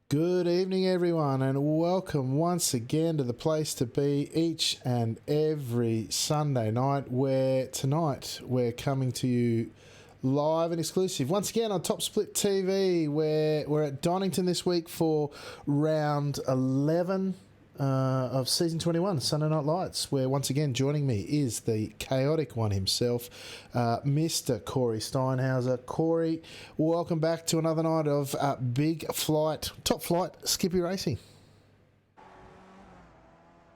Good evening, everyone, and welcome once again to the place to be each and every Sunday night. Where tonight we're coming to you live and exclusive once again on Top Split TV. Where we're at Donington this week for round 11 of season 21, Sunday Night Lights, where once again joining me is the chaotic one himself, Mr. Corey Steinhauser. Corey, welcome back to another night of top flight Skippy Racing.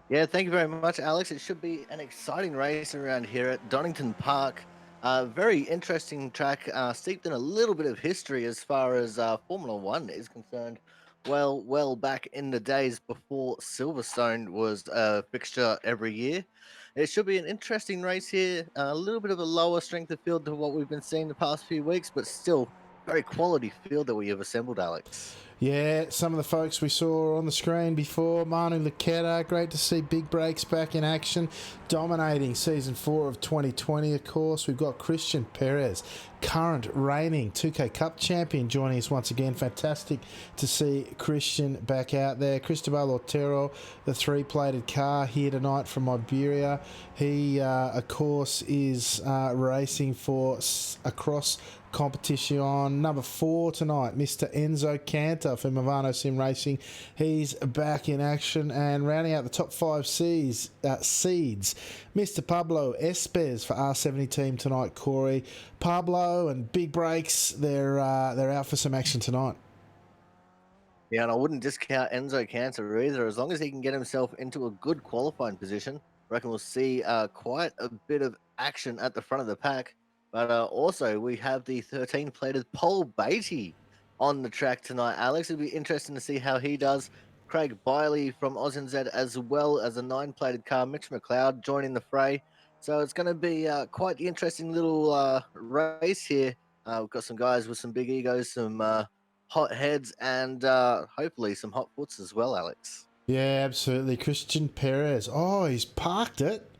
Yeah, thank you very much, Alex. It should be an exciting race around here at Donington Park. Very interesting track, steeped in a little bit of history as far as Formula One is concerned. Well back in the days before Silverstone was a fixture every year. It should be an interesting race here. A little bit of a lower strength of field to what we've been seeing the past few weeks, but still very quality field that we have assembled, Alex. Yeah, some of the folks we saw on the screen before. Manu Luketa, great to see Big Breaks back in action, dominating season 4 of 2020, of course. We've got Christian Perez, current reigning 2K Cup champion, joining us once again. Fantastic to see Christian back out there. Cristobal Otero, the three-plated car here tonight from Iberia. He, of course, is racing for across competition. On number 4 tonight, Mr. Enzo Cantor for Movano Sim Racing. He's back in action, and rounding out the top 5 seeds, Mr. Pablo Espes for R70 team tonight. Corey, Pablo and Big Breaks, they're out for some action tonight. Yeah, and I wouldn't discount Enzo Cancer either. As long as he can get himself into a good qualifying position, I reckon we'll see quite a bit of action at the front of the pack. But also, we have the 13-plated Paul Beatty on the track tonight, Alex. It'll be interesting to see how he does. Craig Biley from AusNZ, as well as a 9-plated car, Mitch McLeod, joining the fray. So it's going to be quite the interesting little race here. We've got some guys with some big egos, some hot heads, and hopefully some hot foots as well, Alex. Yeah, absolutely. Christian Perez. Oh, he's parked it.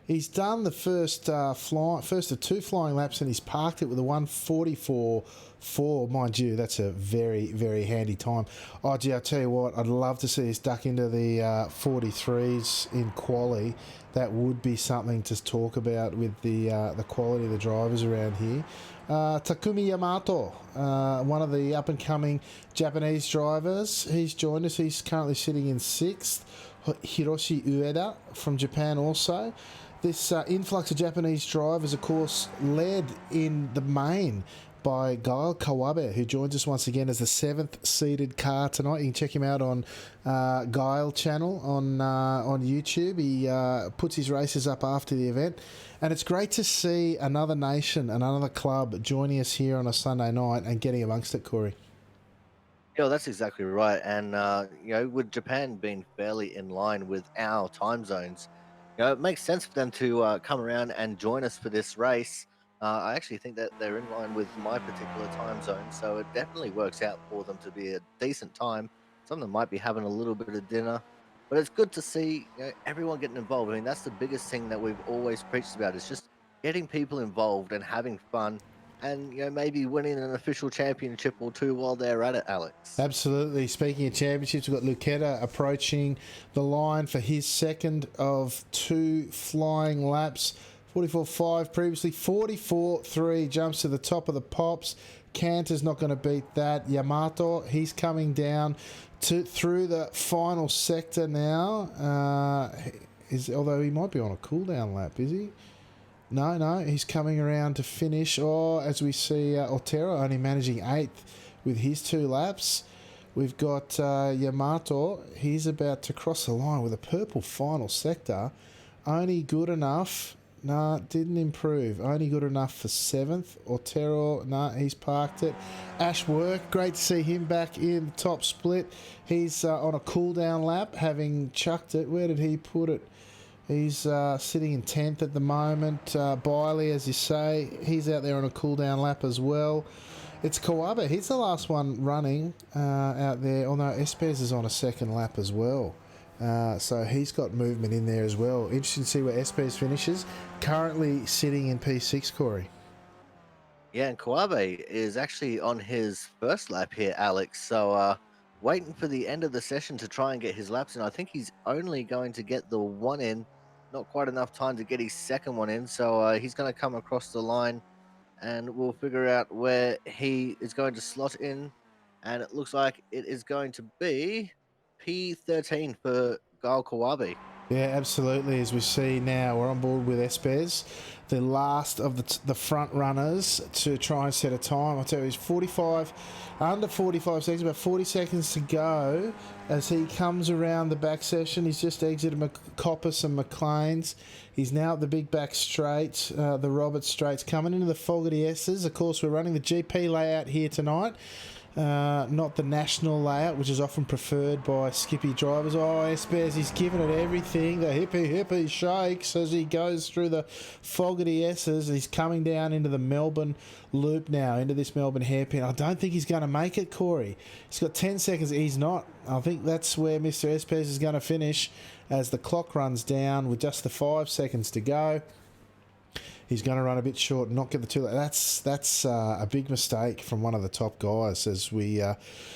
He's done the first of 2 flying laps, and he's parked it with a 1:44.4. Mind you, that's a very, very handy time. Oh, gee, I'll tell you what, I'd love to see us duck into the 43s in quali. That would be something to talk about with the quality of the drivers around here. Takumi Yamato, one of the up-and-coming Japanese drivers, he's joined us. He's currently sitting in 6th. Hiroshi Ueda from Japan also. This influx of Japanese drivers, of course, led in the main by Gail Kawabe, who joins us once again as the 7th seeded car tonight. You can check him out on Gail channel on YouTube. He puts his races up after the event. And it's great to see another nation, another club joining us here on a Sunday night and getting amongst it, Corey. Yeah, that's exactly right. And, with Japan being fairly in line with our time zones, it makes sense for them to come around and join us for this race. I actually think that they're in line with my particular time zone, so it definitely works out for them to be a decent time. Some of them might be having a little bit of dinner, but it's good to see everyone getting involved. I mean, that's the biggest thing that we've always preached about, is just getting people involved and having fun, and maybe winning an official championship or two while they're at it, Alex. Absolutely. Speaking of championships, we've got Luketa approaching the line for his second of 2 flying laps. 44.5 previously, 44.3 jumps to the top of the pops. Cantor's not going to beat that. Yamato, he's coming down through the final sector now. Although he might be on a cool down lap, is he? No, he's coming around to finish. Oh, as we see Otero only managing 8th with his 2 laps. We've got Yamato. He's about to cross the line with a purple final sector. Only good enough. Nah, didn't improve. Only good enough for 7th. Otero, he's parked it. Ashwork, great to see him back in the top split. He's on a cool down lap, having chucked it. Where did he put it? He's sitting in 10th at the moment. Biley, as you say, he's out there on a cool-down lap as well. It's Kawabe. He's the last one running out there, although Espes is on a second lap as well. So he's got movement in there as well. Interesting to see where Espes finishes. Currently sitting in P6, Corey. Yeah, and Kawabe is actually on his first lap here, Alex. So waiting for the end of the session to try and get his laps in. I think he's only going to get the one in, not quite enough time to get his second one in. So he's going to come across the line and we'll figure out where he is going to slot in. And it looks like it is going to be P13 for Gail Kawabe. Yeah, absolutely. As we see now, we're on board with Espes, the last of the front runners to try and set a time. I'll tell you, he's 45, under 45 seconds, about 40 seconds to go as he comes around the back session. He's just exited Coppice and McLean's. He's now at the big back straight, the Roberts straights, coming into the Fogarty S's. Of course, we're running the GP layout here tonight. Not the national layout, which is often preferred by Skippy drivers. Oh, Espes, he's giving it everything. The hippie shakes as he goes through the Fogarty S's. He's coming down into the Melbourne loop now, into this Melbourne hairpin. I don't think he's going to make it, Corey. He's got 10 seconds. He's not. I think that's where Mr. Espes is going to finish as the clock runs down with just the 5 seconds to go. He's going to run a bit short and not get the two. That's a big mistake from one of the top guys. As we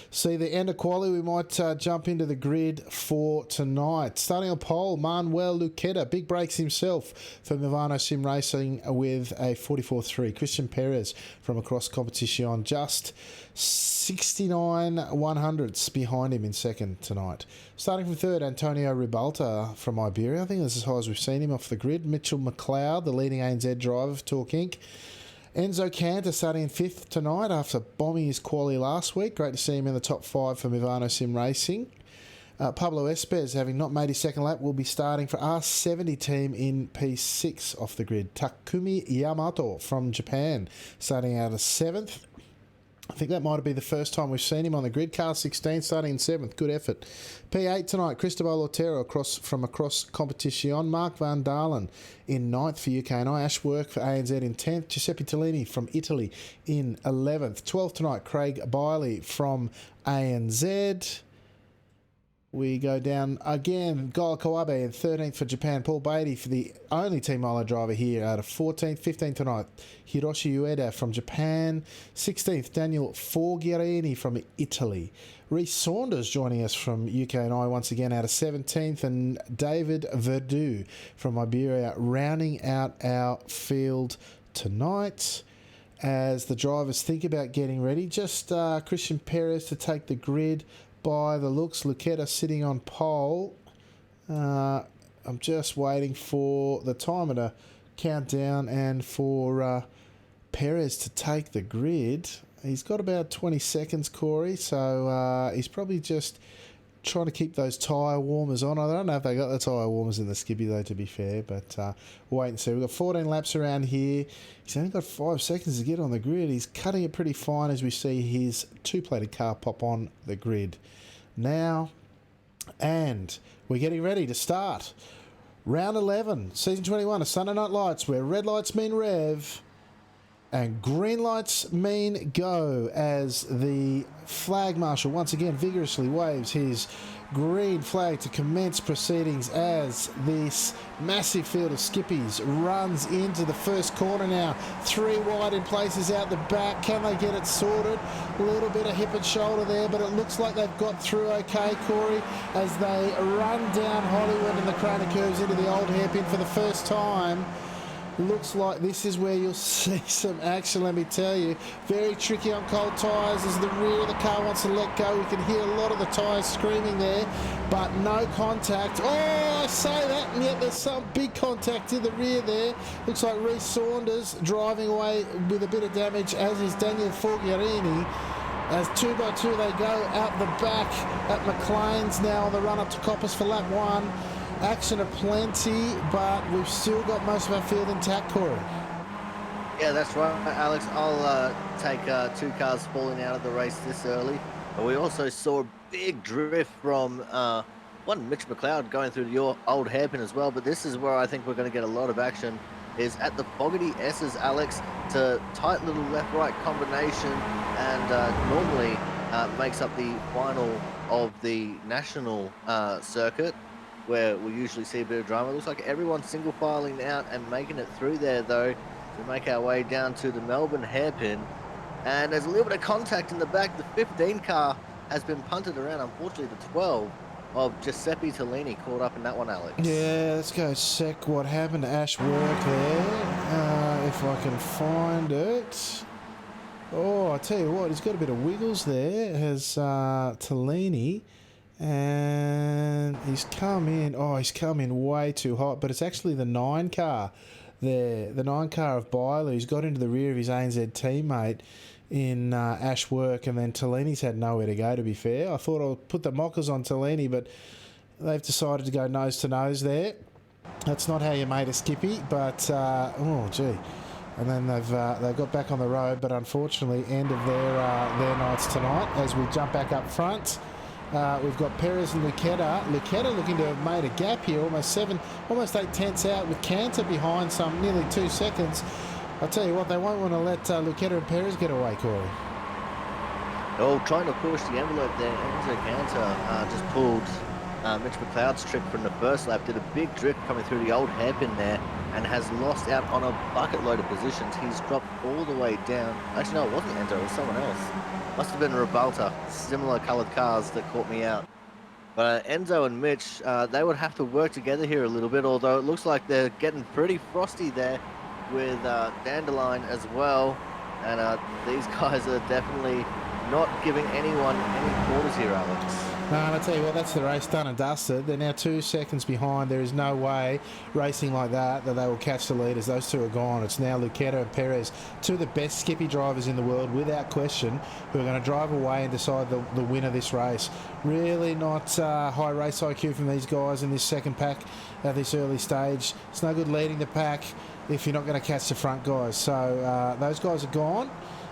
see the end of quali, we might jump into the grid for tonight. Starting on pole, Manuel Luqueta, big breaks himself for Movano Sim Racing with a 44.3. Christian Perez from across competition, just 69 100ths behind him in second tonight. Starting from third, Antonio Ribalta from Iberia. I think that's as high as we've seen him off the grid. Mitchell McLeod, the leading ANZ driver for Talk Inc. Enzo Cantor starting in fifth tonight after bombing his quali last week. Great to see him in the top 5 for Movano Sim Racing. Pablo Espes, having not made his second lap, will be starting for R70 team in P6 off the grid. Takumi Yamato from Japan starting out as 7th. I think that might have been the first time we've seen him on the grid. Car 16 starting in 7th. Good effort. P8 tonight, Cristobal Otero from across competition. Mark Van Dalen in 9th for UK&I. Ash Work for ANZ in 10th. Giuseppe Tellini from Italy in 11th. 12th tonight, Craig Biley from ANZ. We go down again, Gail Kawabe in 13th for Japan. Paul Beatty for the only Team Milo driver here out of 14th. 15th tonight, Hiroshi Ueda from Japan. 16th, Daniel Forgherini from Italy. Reece Saunders joining us from UK&I once again out of 17th. And David Verdu from Iberia rounding out our field tonight. As the drivers think about getting ready, just Christian Perez to take the grid. By the looks, Luqueta sitting on pole. I'm just waiting for the timer to count down and for Perez to take the grid. He's got about 20 seconds, Corey, so he's probably just trying to keep those tyre warmers on. I don't know if they got the tyre warmers in the Skippy, though, to be fair, but we'll wait and see. We've got 14 laps around here. He's only got 5 seconds to get on the grid. He's cutting it pretty fine as we see his 2-plated car pop on the grid now. And we're getting ready to start round 11, season 21 of Sunday Night Lights, where red lights mean rev and green lights mean go, as the flag marshal once again vigorously waves his green flag to commence proceedings as this massive field of skippies runs into the first corner now. 3 wide in places out the back. Can they get it sorted? A little bit of hip and shoulder there, but it looks like they've got through okay, Corey, as they run down Hollywood and the Craner curves into the old hairpin for the first time. Looks like this is where you'll see some action, let me tell you. Very tricky on cold tyres as the rear of the car wants to let go. We can hear a lot of the tyres screaming there, but no contact. Oh, I say that, and yet there's some big contact in the rear there. Looks like Reece Saunders driving away with a bit of damage, as is Daniel Forgherini. As 2 by 2 they go out the back at McLean's now on the run up to Coppice for lap 1. Action aplenty, but we've still got most of our field intact, Corey. Yeah, that's right, Alex. I'll take 2 cars falling out of the race this early. But we also saw a big drift from one Mitch McLeod going through your old hairpin as well. But this is where I think we're going to get a lot of action, is at the Fogarty S's, Alex. It's a tight little left-right combination, and normally makes up the final of the national circuit, where we usually see a bit of drama. It looks like everyone's single filing out and making it through there, though, to make our way down to the Melbourne hairpin. And there's a little bit of contact in the back. The 15 car has been punted around. Unfortunately, the 12 of Giuseppe Tellini caught up in that one, Alex. Yeah, let's go sec what happened to Ash Work there. If I can find it. Oh, I tell you what, he's got a bit of wiggles there, has Tellini. And he's come in. Oh, he's come in way too hot. But it's actually the 9 car there. The 9 car of Byler, who's got into the rear of his ANZ teammate in Ash Work. And then Tellini's had nowhere to go, to be fair. I thought I'll put the mockers on Tellini, but they've decided to go nose to nose there. That's not how you made a Skippy, but oh gee. And then they've got back on the road, but unfortunately, end of their nights tonight. As we jump back up front, we've got Perez and Lucetta. Lucetta looking to have made a gap here, almost 8 tenths out, with Cantor behind some nearly 2 seconds. I'll tell you what, they won't want to let Lucetta and Perez get away, Corey. Oh, trying to push the envelope there. Enzo Cantor just pulled Mitch McLeod's trick from the first lap, did a big drift coming through the old hairpin there, and has lost out on a bucket load of positions. He's dropped all the way down. Actually, no, it wasn't Enzo, it was someone else. Must have been Ribalta, similar coloured cars that caught me out. But Enzo and Mitch, they would have to work together here a little bit, although it looks like they're getting pretty frosty there with Dandelion as well. And these guys are definitely not giving anyone any quarters here, Alex. No, and I tell you what, that's the race done and dusted. They're now 2 seconds behind. There is no way racing like that they will catch the leaders. Those two are gone. It's now Lucetta and Perez, two of the best Skippy drivers in the world, without question, who are going to drive away and decide the win of this race. Really not high race IQ from these guys in this second pack at this early stage. It's no good leading the pack if you're not going to catch the front guys. So those guys are gone.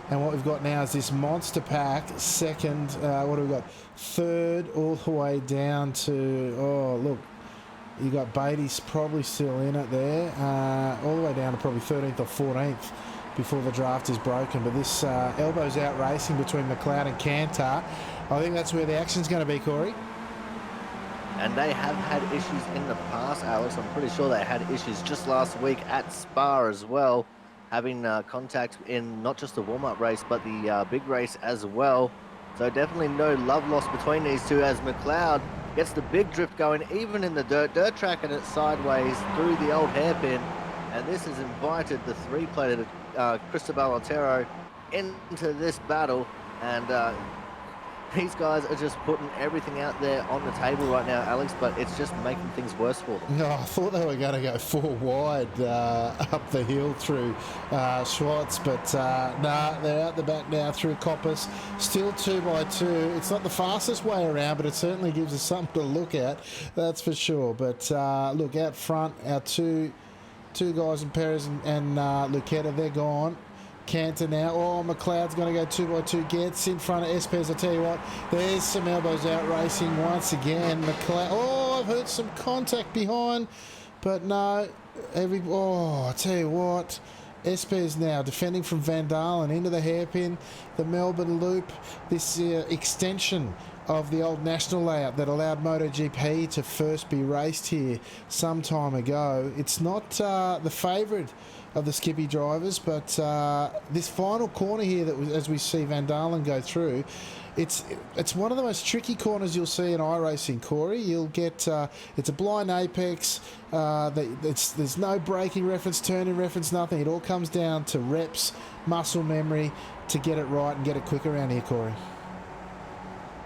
And what we've got now is this monster pack, second, what have we got? Third, all the way down to, oh, look, you got Beatty's probably still in it there, all the way down to probably 13th or 14th before the draft is broken. But this elbows out racing between McLeod and Cantor, I think that's where the action's going to be, Corey. And they have had issues in the past, Alex. I'm pretty sure they had issues just last week at Spa as well, having contact in not just the warm-up race, but the big race as well. So definitely no love lost between these two, as McLeod gets the big drift going, even in the dirt track, and it's sideways through the old hairpin. And this has invited the three-plated Cristobal Otero into this battle. And these guys are just putting everything out there on the table right now, Alex, but it's just making things worse for them. No, I thought they were going to go 4 wide up the hill through Schwartz, but nah, they're out the back now through Coppice. Still 2 by 2. It's not the fastest way around, but it certainly gives us something to look at, that's for sure. But look, out front, our two guys in Perez and Lucetta, they're gone. Cantor now. Oh, McLeod's going to go 2 by 2. Gets in front of Espes. I tell you what, there's some elbows out racing once again. McLeod. Oh, I've heard some contact behind, but no. Oh, I tell you what. Espes now defending from Van Dalen into the hairpin, the Melbourne Loop. This extension of the old national layout that allowed MotoGP to first be raced here some time ago. It's not the favourite of the Skippy drivers, but this final corner here, as we see Van Dalen go through, it's one of the most tricky corners you'll see in iRacing, Corey. You'll get it's a blind apex. There's no braking reference, turning reference, nothing. It all comes down to reps, muscle memory to get it right and get it quick around here, Corey.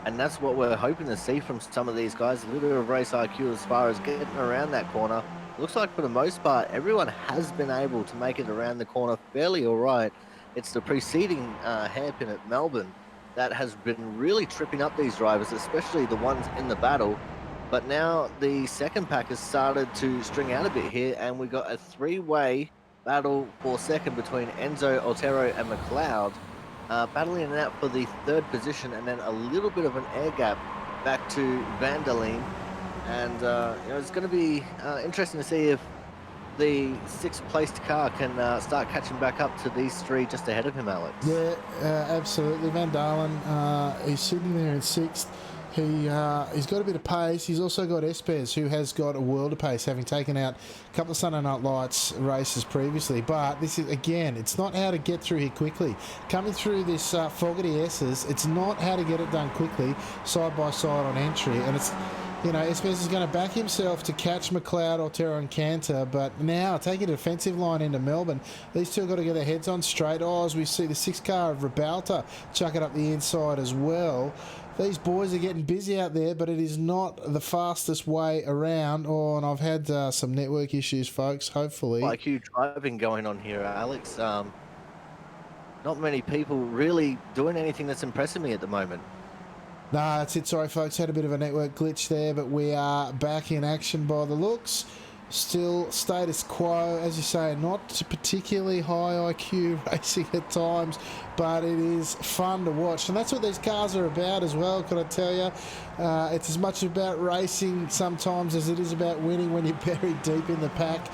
And that's what we're hoping to see from some of these guys, a little bit of race IQ as far as getting around that corner. Looks like for the most part, everyone has been able to make it around the corner fairly all right. It's the preceding hairpin at Melbourne that has been really tripping up these drivers, especially the ones in the battle. But now the second pack has started to string out a bit here, and we got a 3-way battle for second between Enzo, Otero, and McLeod, battling it out for the 3rd position, and then a little bit of an air gap back to Van der Leen. And it's going to be interesting to see if the 6th placed car can start catching back up to these 3 just ahead of him, Alex. Yeah, absolutely. Van Dalen, he's sitting there in 6th. He's got a bit of pace. He's also got Espes, who has got a world of pace, having taken out a couple of Sunday Night Lights races previously. But this is, again, it's not how to get through here quickly. Coming through this Fogarty S's, it's not how to get it done quickly, side by side on entry. And it's, you know, Espes is going to back himself to catch McLeod, Otero and Cantor. But now, taking a defensive line into Melbourne, these two have got to get their heads on straight. Oh, as we see the 6 car of Ribalta chuck it up the inside as well. These boys are getting busy out there, but it is not the fastest way around. Oh, and I've had some network issues, folks, hopefully. Quite huge driving going on here, Alex. Not many people really doing anything that's impressing me at the moment. Nah, that's it. Sorry, folks. Had a bit of a network glitch there, but we are back in action by the looks. Still status quo, as you say, not particularly high IQ racing at times, but it is fun to watch. And that's what these cars are about as well, can I tell you? It's as much about racing sometimes as it is about winning when you're buried deep in the pack.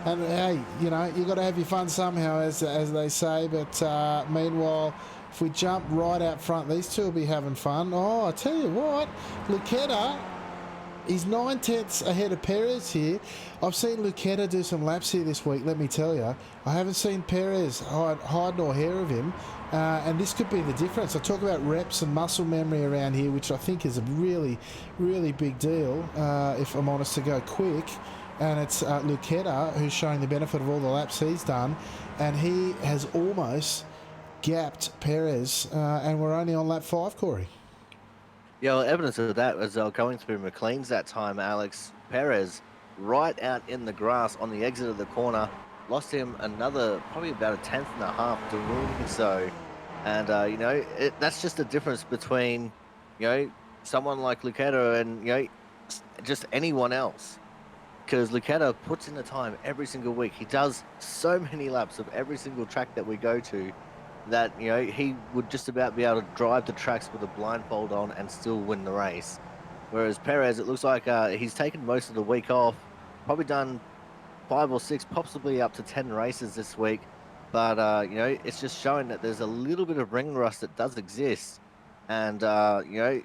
And hey, you know, you've got to have your fun somehow, as they say. But meanwhile, if we jump right out front, these two will be having fun. Oh, I tell you what, Lucetta, he's 9/10 ahead of Perez here. I've seen Lucetta do some laps here this week, let me tell you. I haven't seen Perez hide nor hair of him. And this could be the difference. I talk about reps and muscle memory around here, which I think is a really, really big deal, if I'm honest, to go quick. And it's Lucetta who's showing the benefit of all the laps he's done. And he has almost gapped Perez. And we're only on lap 5, Corey. Yeah, well, evidence of that as they were going through McLean's that time, Alex. Perez right out in the grass on the exit of the corner. Lost him another, probably about a 10th and a half doing so. And, you know, that's just the difference between, you know, someone like Lucetta and, you know, just anyone else. Because Lucetta puts in the time every single week. He does so many laps of every single track that we go to that, you know, he would just about be able to drive the tracks with a blindfold on and still win the race. Whereas Perez, it looks like he's taken most of the week off, probably done 5 or 6, possibly up to 10 races this week. But, you know, it's just showing that there's a little bit of ring rust that does exist. And, you know,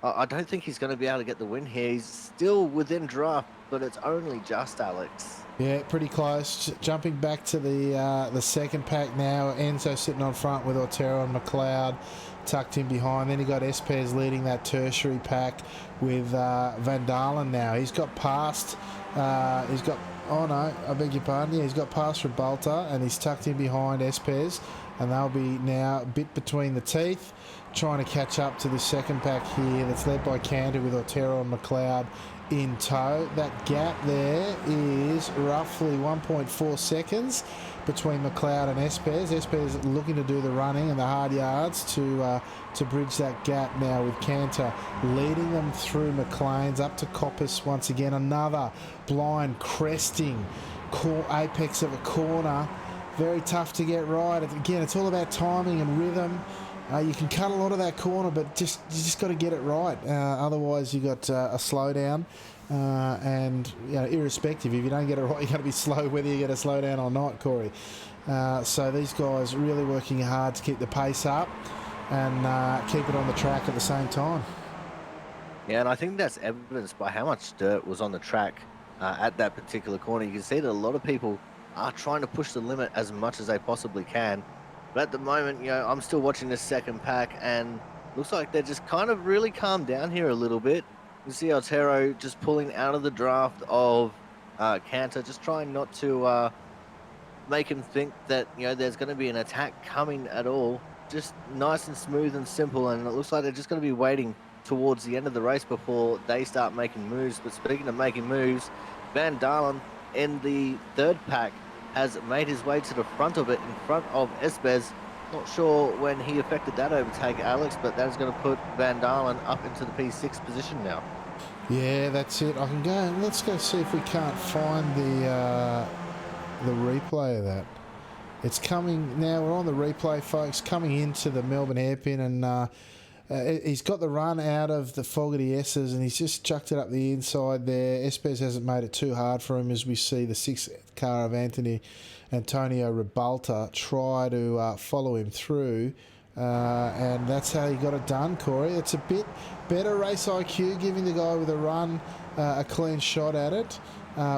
I don't think he's going to be able to get the win here. He's still within draft, but it's only just, Alex. Yeah, pretty close. Jumping back to the second pack now. Enzo sitting on front with Otero and McLeod tucked in behind. Then you got Espes leading that tertiary pack with Van Dalen now. He's got past. Oh no, I beg your pardon. Yeah, he's got past Ribalta and he's tucked in behind Espes, and they'll be now a bit between the teeth, trying to catch up to the second pack here that's led by Cantor with Otero and McLeod in tow. That gap there is roughly 1.4 seconds between McLeod and Espes. Espes looking to do the running and the hard yards to bridge that gap now, with Cantor leading them through McLean's up to Coppice once again. Another blind cresting apex of a corner. Very tough to get right. Again, it's all about timing and rhythm. You can cut a lot of that corner, but you just got to get it right. Otherwise, you got a slowdown. And you know, irrespective, if you don't get it right, you're going to be slow, whether you get a slowdown or not, Corey. So these guys really working hard to keep the pace up and keep it on the track at the same time. Yeah, and I think that's evidenced by how much dirt was on the track at that particular corner. You can see that a lot of people are trying to push the limit as much as they possibly can. But at the moment, you know, I'm still watching this second pack, and looks like they're just kind of really calmed down here a little bit. You see Otero just pulling out of the draft of Cantor, just trying not to make him think that, you know, there's going to be an attack coming at all. Just nice and smooth and simple, and it looks like they're just going to be waiting towards the end of the race before they start making moves. But speaking of making moves, Van Dalen in the third pack has made his way to the front of it, in front of Espes. Not sure when he effected that overtake, Alex, but that is going to put Van Dalen up into the P6 position now. Yeah, that's it. I can go. Let's go see if we can't find the replay of that. It's coming now. We're on the replay, folks, coming into the Melbourne hairpin, and he's got the run out of the Fogarty S's, and he's just chucked it up the inside there. Espes hasn't made it too hard for him, as we see the 6th car of Antonio Ribalta try to follow him through. And that's how he got it done, Corey. It's a bit better race IQ, giving the guy with a run a clean shot at it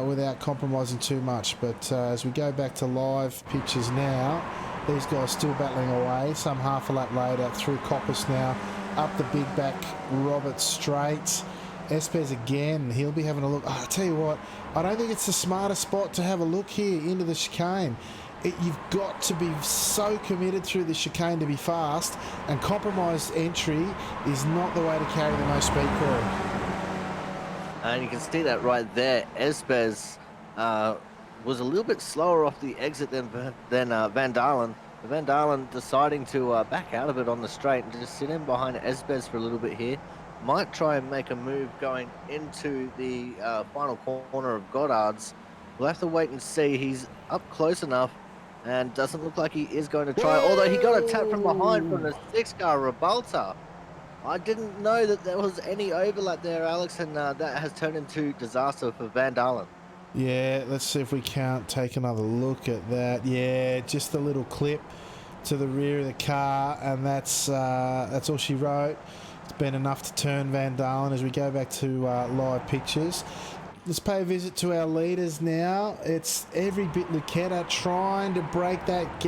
without compromising too much. But as we go back to live pictures now, these guys still battling away. Some half a lap later through Coppice now, up the big back Robert Straight. Espes again, he'll be having a look. Oh, I tell you what, I don't think it's the smartest spot to have a look here into the chicane. You've got to be so committed through the chicane to be fast, and compromised entry is not the way to carry the most speed, Corey. And you can see that right there. Espes was a little bit slower off the exit than Van Dalen. Van Dalen deciding to back out of it on the straight and just sit in behind Espes for a little bit here. Might try and make a move going into the final corner of Goddard's. We'll have to wait and see. He's up close enough and doesn't look like he is going to try. Whoa! Although he got a tap from behind from the 6-car Rebalta. I didn't know that there was any overlap there, Alex, and that has turned into disaster for Van Dalen. Yeah, let's see if we can't take another look at that. Yeah, just a little clip to the rear of the car, and that's all she wrote. It's been enough to turn Van Dalen as we go back to live pictures. Let's pay a visit to our leaders now. It's every bit Lucetta trying to break that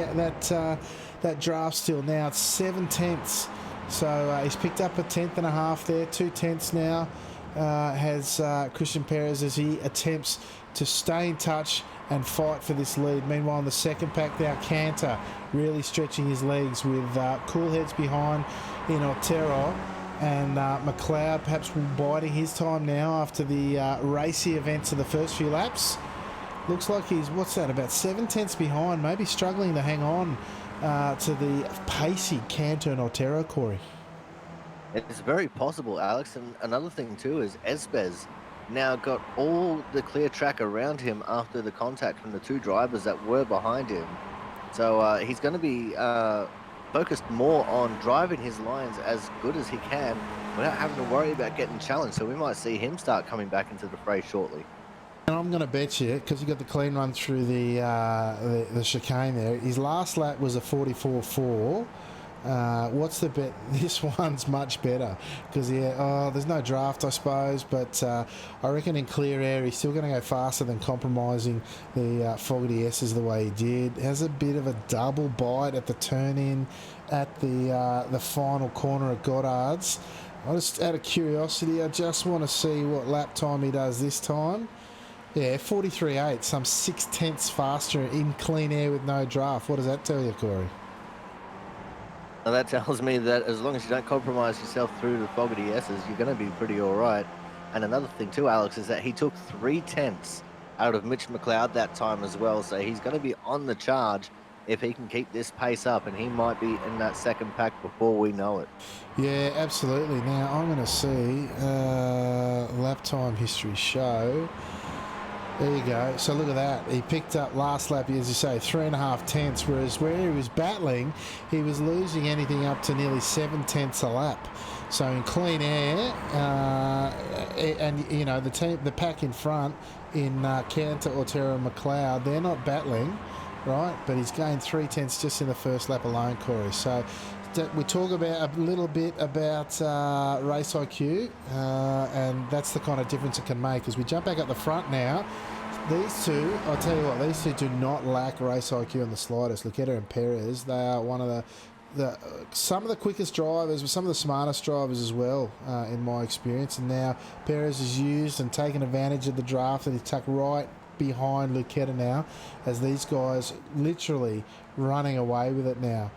draft still. Now it's 7/10. So he's picked up a 10.5 there, 2/10 now. Has Christian Perez as he attempts to stay in touch and fight for this lead. Meanwhile, in the second pack now, Cantor really stretching his legs with cool heads behind in Otero. And McLeod perhaps biding his time now after the racy events of the first few laps. Looks like he's, what's that, about 7/10 behind, maybe struggling to hang on to the pacey Cantor and Otero, Corey. It's very possible, Alex. And another thing too is Espes now got all the clear track around him after the contact from the two drivers that were behind him. So he's going to be focused more on driving his lines as good as he can without having to worry about getting challenged. So we might see him start coming back into the fray shortly. And I'm going to bet you, because he got the clean run through the chicane there, his last lap was a 44.4. What's the bet? This one's much better because there's no draft, I suppose, but I reckon in clear air he's still going to go faster than compromising the Fogarty S's the way he did. Has a bit of a double bite at the turn in at the final corner of Goddard's. Just out of curiosity, I just want to see what lap time he does this time. Yeah, 43.8, some 6/10 faster in clean air with no draft. What does that tell you, Corey? Now that tells me that as long as you don't compromise yourself through the Fogarty S's, you're going to be pretty all right. And another thing too, Alex, is that he took 3/10 out of Mitch McLeod that time as well. So he's going to be on the charge if he can keep this pace up, and he might be in that second pack before we know it. Yeah, absolutely. Now I'm going to see lap time history show. There you go. So look at that. He picked up last lap, as you say, 3.5 whereas where he was battling, he was losing anything up to nearly 7/10 a lap. So in clean air, and you know the pack in front in Cantor, Otero, and McLeod, they're not battling, right? But he's gained 3/10 just in the first lap alone, Corey. So we talk about a little bit about race IQ, and that's the kind of difference it can make. As we jump back up the front now, these two, I'll tell you what, these two do not lack race IQ in the slightest. Lucetta and Perez, they are one of some of the quickest drivers, but some of the smartest drivers as well, in my experience. And now Perez has used and taken advantage of the draft that he's tucked right behind Lucetta now, as these guys literally running away with it now.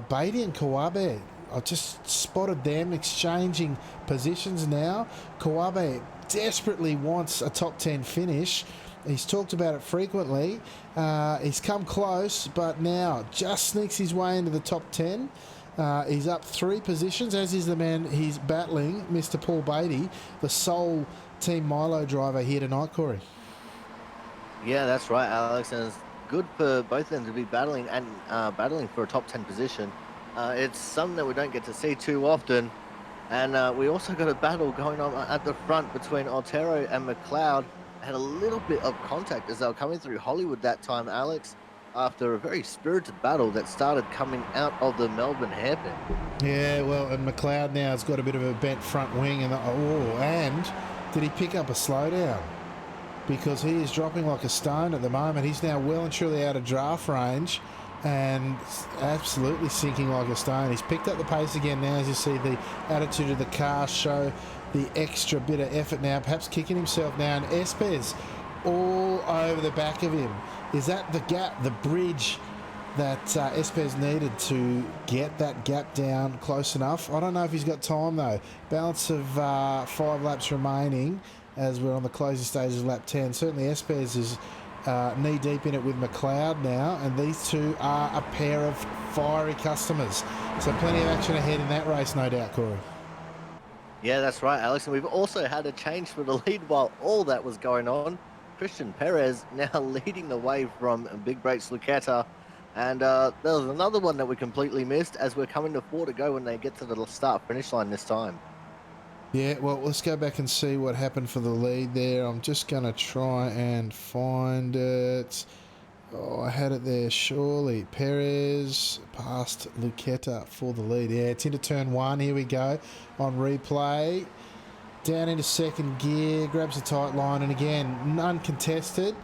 Beatty and Kawabe, I just spotted them exchanging positions now. Kawabe desperately wants a top 10 finish. He's talked about it frequently. He's come close, but now just sneaks his way into the top 10. He's up 3 positions, as is the man he's battling, Mr. Paul Beatty, the sole Team Milo driver here tonight, Corey. Yeah, that's right, Alex. And it's good for both of them to be battling and battling for a top 10 position. It's something that we don't get to see too often. And we also got a battle going on at the front between Otero and McLeod. Had a little bit of contact as they were coming through Hollywood that time, Alex. after a very spirited battle that started coming out of the Melbourne hairpin. Yeah, well, and McLeod now has got a bit of a bent front wing, and did he pick up a slowdown? Because he is dropping like a stone at the moment. He's now well and truly out of draft range and absolutely sinking like a stone. He's picked up the pace again now, as you see the attitude of the car show the extra bit of effort now, perhaps kicking himself now, and Espes all over the back of him. Is that the gap, the bridge that Espes needed to get that gap down close enough? I don't know if he's got time though. Balance of 5 laps remaining as we're on the closing stages of lap 10. Certainly Espes is knee deep in it with McLeod now, and these two are a pair of fiery customers. So plenty of action ahead in that race, no doubt, Corey. Yeah, that's right, Alex. And we've also had a change for the lead while all that was going on. Christian Perez now leading the way from Big Breaks Lucetta. And there was another one that we completely missed as we're coming to 4 to go when they get to the start-finish line this time. Yeah, well, let's go back and see what happened for the lead there. I'm just going to try and find it. Oh, I had it there, surely. Perez past Lucetta for the lead. Yeah, it's into turn 1. Here we go on replay. Down into second gear, grabs a tight line, and again, uncontested.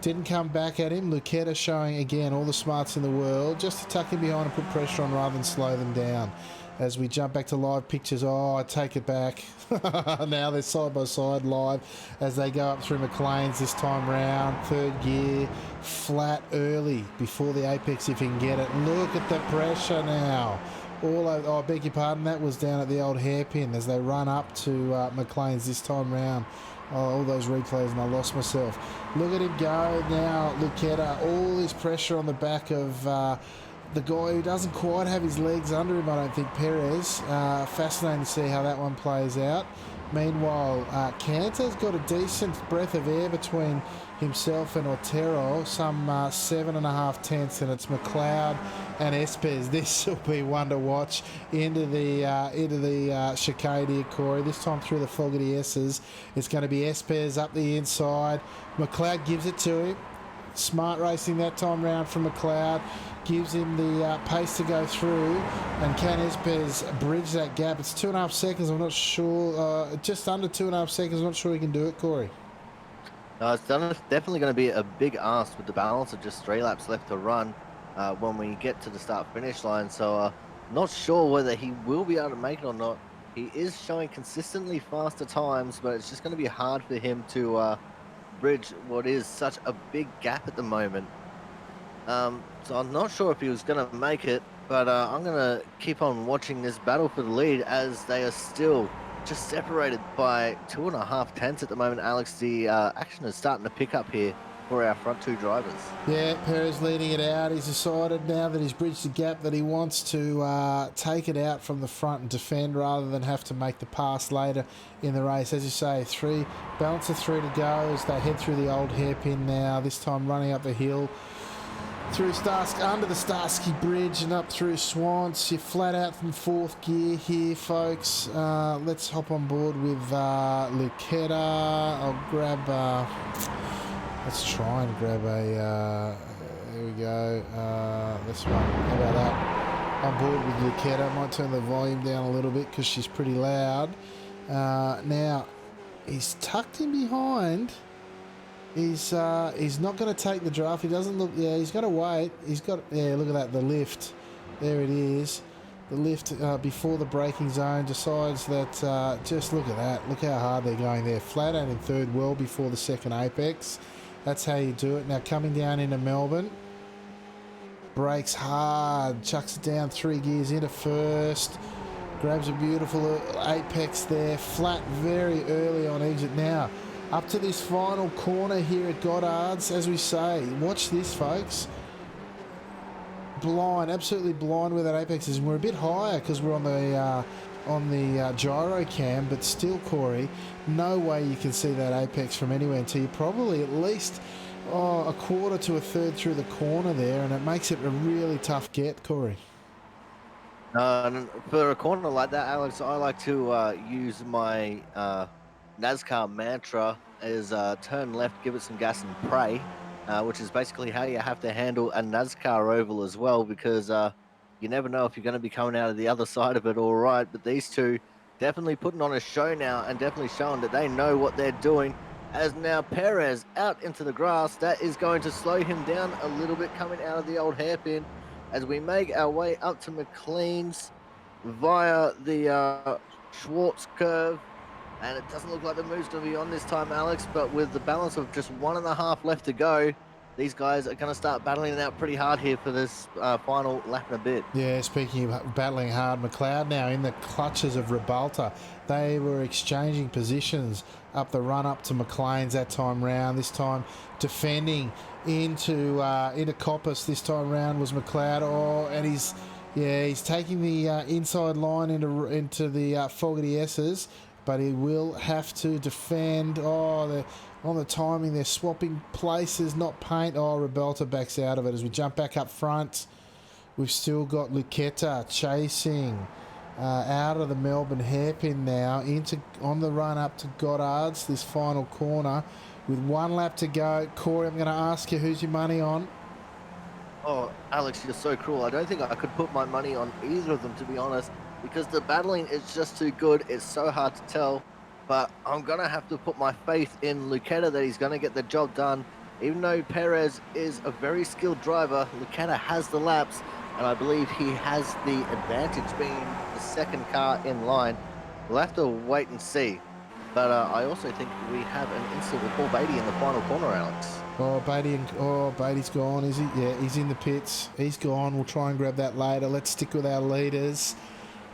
Didn't come back at him. Lucetta showing, again, all the smarts in the world, just to tuck him behind and put pressure on rather than slow them down. As we jump back to live pictures, I take it back. Now they're side by side live as they go up through McLean's this time round. Third gear, flat early before the apex if he can get it. Look at the pressure now. All over, I beg your pardon, that was down at the old hairpin as they run up to McLean's this time round. Oh, all those replays and I lost myself. Look at him go now, Lucetta. All this pressure on the back of the guy who doesn't quite have his legs under him, I don't think, Perez. Fascinating to see how that one plays out. Meanwhile, Cantor's got a decent breath of air between himself and Otero, some 7.5 tenths, and it's McLeod and Espes. This will be one to watch into the chicane here, Corey. This time through the Fogarty S's, it's going to be Espes up the inside. McLeod gives it to him. Smart racing that time round from McLeod. Gives him the pace to go through, and can Espes bridge that gap? It's 2.5 seconds, I'm not sure, just under 2.5 seconds, I'm not sure he can do it, Corey. No, it's definitely going to be a big ask with the balance of just 3 laps left to run when we get to the start-finish line, so not sure whether he will be able to make it or not. He is showing consistently faster times, but it's just going to be hard for him to bridge what is such a big gap at the moment. So I'm not sure if he was going to make it, but I'm going to keep on watching this battle for the lead as they are still just separated by 2.5 tenths at the moment, Alex. The action is starting to pick up here for our front 2 drivers. Yeah, Perez leading it out. He's decided now that he's bridged the gap that he wants to take it out from the front and defend rather than have to make the pass later in the race. As you say, balance of 3 to go as they head through the old hairpin now, this time running up the hill. Through under the Starsky Bridge and up through Swans. You're flat out from 4th gear here, folks. Let's hop on board with Lucetta. I'll grab... let's try and grab a... there we go. This one. How about that? On board with Lucetta. I might turn the volume down a little bit because she's pretty loud. Now, he's tucked in behind... He's not going to take the draft. He doesn't look... Yeah, he's got to wait. He's got... Yeah, look at that. The lift. There it is. The lift before the braking zone decides that... just look at that. Look how hard they're going there. Flat out in 3rd, well before the 2nd apex. That's how you do it. Now coming down into Melbourne. Brakes hard. Chucks it down 3 gears into 1st. Grabs a beautiful apex there. Flat very early on exit now. Up to this final corner here at Goddard's, as we say. Watch this, folks. Blind, absolutely blind where that apex is. And we're a bit higher because we're on the gyro cam, but still, Corey, no way you can see that apex from anywhere until you're probably at least a quarter to a third through the corner there, and it makes it a really tough get, Corey. For a corner like that, Alex, I like to use my NASCAR mantra is turn left, give it some gas and pray. which is basically how you have to handle a NASCAR oval as well, because you never know if you're going to be coming out of the other side of it all right. But these two definitely putting on a show now and definitely showing that they know what they're doing. As now Perez out into the grass, that is going to slow him down a little bit coming out of the old hairpin as we make our way up to McLean's via the Schwartz curve. And it doesn't look like the move's going to be on this time, Alex. But with the balance of just 1.5 left to go, these guys are going to start battling it out pretty hard here for this final lap and a bit. Yeah, speaking of battling hard, McLeod now in the clutches of Ribalta. They were exchanging positions up the run up to McLean's that time round. This time defending into Coppice this time round was McLeod. Oh, and he's taking the inside line into the Fogarty S's, but he will have to defend. Oh, they're on the timing. They're swapping places, not paint. Oh, Ribalta backs out of it as we jump back up front. We've still got Luqueta chasing out of the Melbourne hairpin now on the run up to Goddard's, this final corner with 1 lap to go. Corey, I'm going to ask you, who's your money on? Oh, Alex, you're so cruel. I don't think I could put my money on either of them, to be honest, because the battling is just too good. It's so hard to tell, but I'm going to have to put my faith in Luqueta that he's going to get the job done. Even though Perez is a very skilled driver, Luqueta has the laps, and I believe he has the advantage being the second car in line. We'll have to wait and see. But I also think we have an incident with Paul Beatty in the final corner, Alex. Beatty's gone, is he? Yeah, he's in the pits. He's gone. We'll try and grab that later. Let's stick with our leaders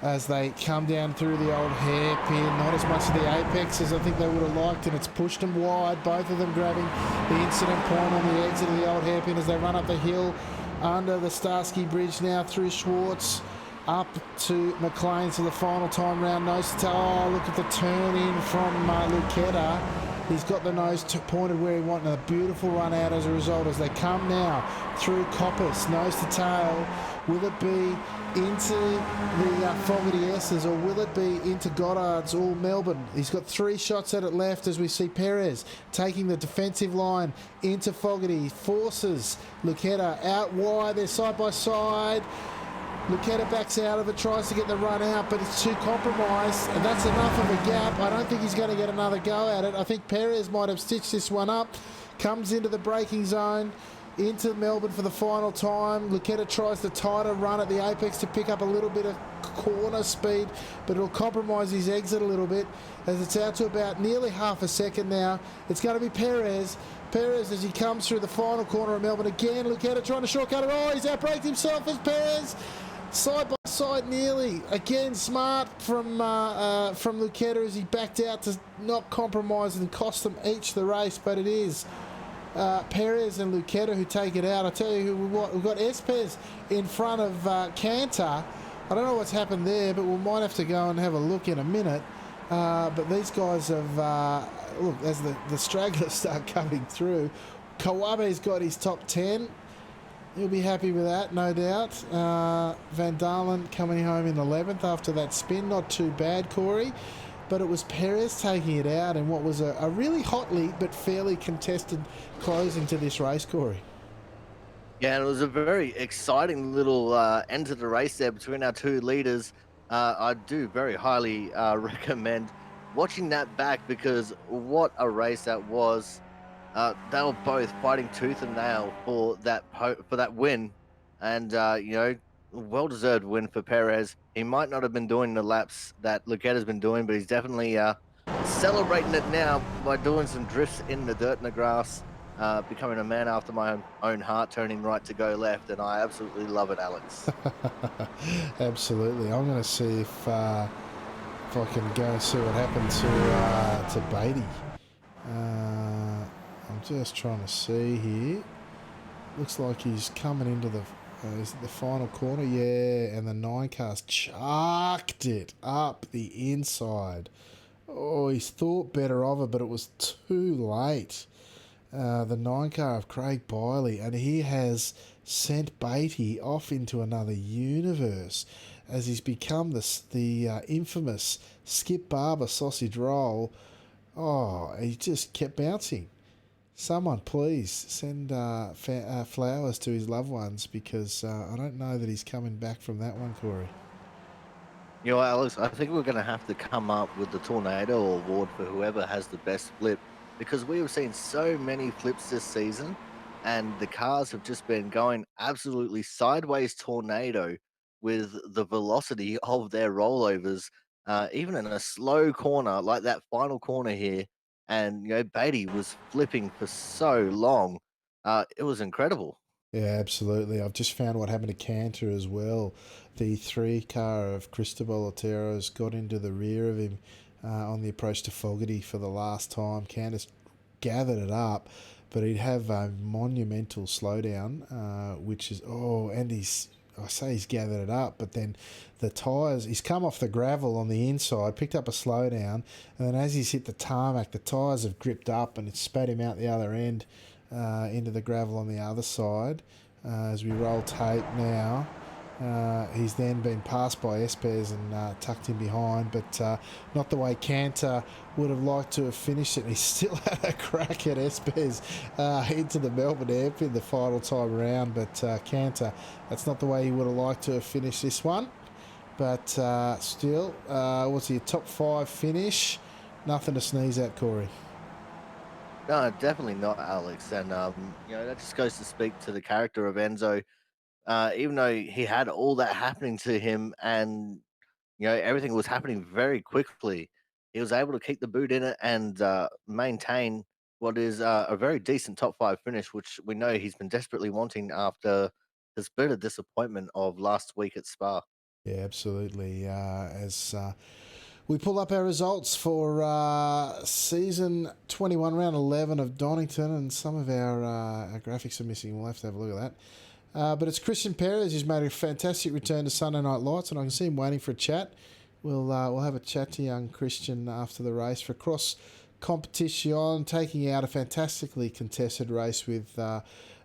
as they come down through the old hairpin. Not as much of the apex as I think they would have liked, and it's pushed them wide. Both of them grabbing the incident point on the exit of the old hairpin as they run up the hill under the Starsky Bridge now through Schwartz up to McLean for the final time round. Nose to tail. Oh, look at the turn in from Luqueta. He's got the nose pointed where he wants, and a beautiful run out as a result as they come now through Coppice, nose to tail. Will it be into the Fogarty S's, or will it be into Goddard's or Melbourne? He's got 3 shots at it left as we see Perez taking the defensive line into Fogarty. He forces Luqueta out wide. They're side by side. Luqueta backs out of it, tries to get the run out, but it's too compromised, and that's enough of a gap. I don't think he's going to get another go at it. I think Perez might have stitched this one up. Comes into the braking zone, into Melbourne for the final time. Luqueta tries the tighter run at the apex to pick up a little bit of corner speed, but it'll compromise his exit a little bit as it's out to about nearly half a second now. It's going to be Perez. Perez as he comes through the final corner of Melbourne again. Luqueta trying to shortcut it. Oh, he's outbraked himself as Perez. Side by side nearly. Again, smart from Luqueta as he backed out to not compromise and cost them each the race, but it is Perez and Luqueta who take it out. I tell you who we've got Espes in front of Cantor. I don't know what's happened there, but we might have to go and have a look in a minute. But these guys have, look, as the stragglers start coming through, Kawabe's got his top 10. He'll be happy with that, no doubt. Van Dalen coming home in 11th after that spin. Not too bad, Corey. But it was Perez taking it out in what was a really hotly but fairly contested closing to this race, Corey. Yeah, and it was a very exciting little end to the race there between our two leaders. I do very highly recommend watching that back, because what a race that was. They were both fighting tooth and nail for that win, and well-deserved win for Perez. He might not have been doing the laps that Luqueta's been doing, but he's definitely celebrating it now by doing some drifts in the dirt and the grass, becoming a man after my own heart, turning right to go left, and I absolutely love it, Alex. Absolutely. I'm going to see if I can go and see what happened to Beatty. I'm just trying to see here. Looks like he's coming into the final corner. Yeah, and the 9 car's chucked it up the inside. Oh, he's thought better of it, but it was too late. The 9 car of Craig Biley, and he has sent Beatty off into another universe as he's become the infamous Skip Barber sausage roll. Oh, he just kept bouncing. Someone please send flowers to his loved ones because I don't know that he's coming back from that one, Corey. You know, Alex, I think we're going to have to come up with the Tornado Award for whoever has the best flip because we have seen so many flips this season and the cars have just been going absolutely sideways tornado with the velocity of their rollovers, even in a slow corner like that final corner here. And, Beatty was flipping for so long. It was incredible. Yeah, absolutely. I've just found what happened to Cantor as well. The three car of Cristobal Otero's got into the rear of him on the approach to Fogarty for the last time. Cantor's gathered it up, but he'd have a monumental slowdown, which is, and I say he's gathered it up, but then the tyres, he's come off the gravel on the inside, picked up a slowdown, and then as he's hit the tarmac, the tyres have gripped up and it's spat him out the other end into the gravel on the other side. As we roll tape now, he's then been passed by Espes and tucked in behind, but not the way Cantor would have liked to have finished it. He still had a crack at Espes into the Melbourne airpin the final time around, but Cantor, that's not the way he would have liked to have finished this one. But still, what's he, top 5 finish? Nothing to sneeze at, Corey. No, definitely not, Alex. And that just goes to speak to the character of Enzo. Even though he had all that happening to him, and everything was happening very quickly, he was able to keep the boot in it and maintain what is a very decent top 5 finish, which we know he's been desperately wanting after his bit of disappointment of last week at Spa. Yeah, absolutely. As we pull up our results for season 21, round 11 of Donington, and some of our graphics are missing. We'll have to have a look at that. But it's Christian Perez who's made a fantastic return to Sunday Night Lights, and I can see him waiting for a chat. We'll have a chat to young Christian after the race for cross competition, taking out a fantastically contested race with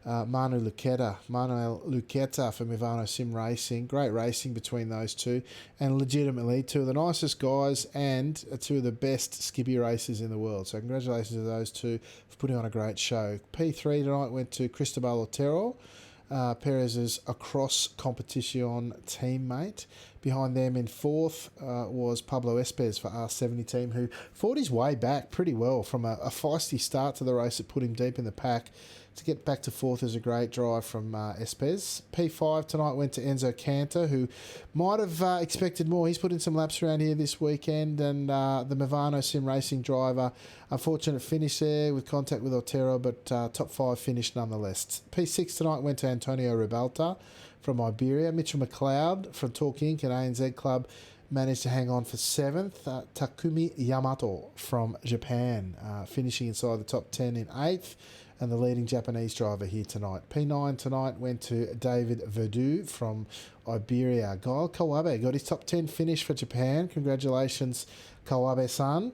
Manuel Luqueta from Ivano Sim Racing. Great racing between those two, and legitimately two of the nicest guys and two of the best skippy racers in the world. So congratulations to those two for putting on a great show. P3 tonight went to Cristobal Otero, Perez's across competition teammate. Behind them in fourth was Pablo Espes for R70 team, who fought his way back pretty well from a feisty start to the race that put him deep in the pack. To get back to fourth is a great drive from Espes. P5 tonight went to Enzo Cantor, who might have expected more. He's put in some laps around here this weekend, and the Movano Sim Racing driver, unfortunate finish there with contact with Otero, but top 5 finish nonetheless. P6 tonight went to Antonio Ribalta from Iberia. Mitchell McLeod from Talk Inc. and ANZ Club managed to hang on for 7th. Takumi Yamato from Japan finishing inside the top 10 in 8th. And the leading Japanese driver here tonight. P9 tonight went to David Verdu from Iberia. Gail Kawabe got his top 10 finish for Japan. Congratulations, Kawabe-san.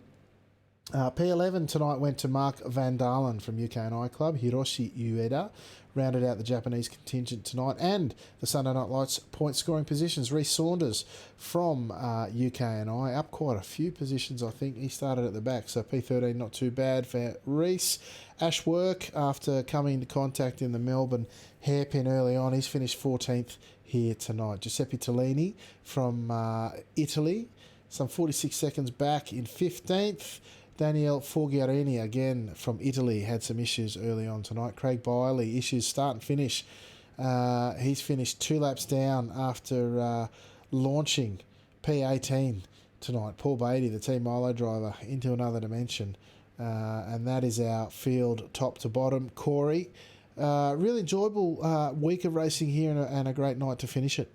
P11 tonight went to Mark Van Dalen from UK&I Club. Hiroshi Ueda rounded out the Japanese contingent tonight, and the Sunday Night Lights point scoring positions. Rhys Saunders from UK&I up quite a few positions, I think. He started at the back, so P13 not too bad for Rhys. Ash Work, after coming into contact in the Melbourne hairpin early on, he's finished 14th here tonight. Giuseppe Tellini from Italy, some 46 seconds back in 15th. Daniel Forghiarini, again from Italy, had some issues early on tonight. Craig Biley, issues start and finish. He's finished 2 laps down after launching P18 tonight. Paul Beatty, the Team Milo driver, into another dimension. And that is our field top to bottom. Corey, really enjoyable week of racing here and a great night to finish it.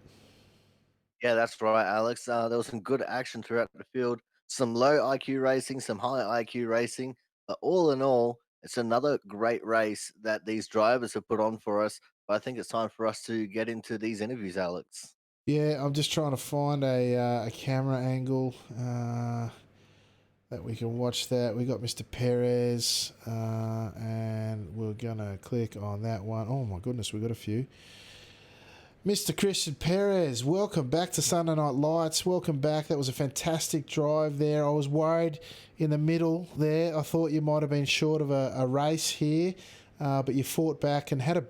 Yeah, that's right, Alex. There was some good action throughout the field, some low IQ racing, some high IQ racing, but all in all, it's another great race that these drivers have put on for us. But I think it's time for us to get into these interviews, Alex. Yeah, I'm just trying to find a camera angle that we can watch that. We got Mr. Perez, and we're going to click on that one. Oh, my goodness, we got a few. Mr. Christian Perez, welcome back to Sunday Night Lights. Welcome back. That was a fantastic drive there. I was worried in the middle there. I thought you might have been short of a race here, but you fought back and had a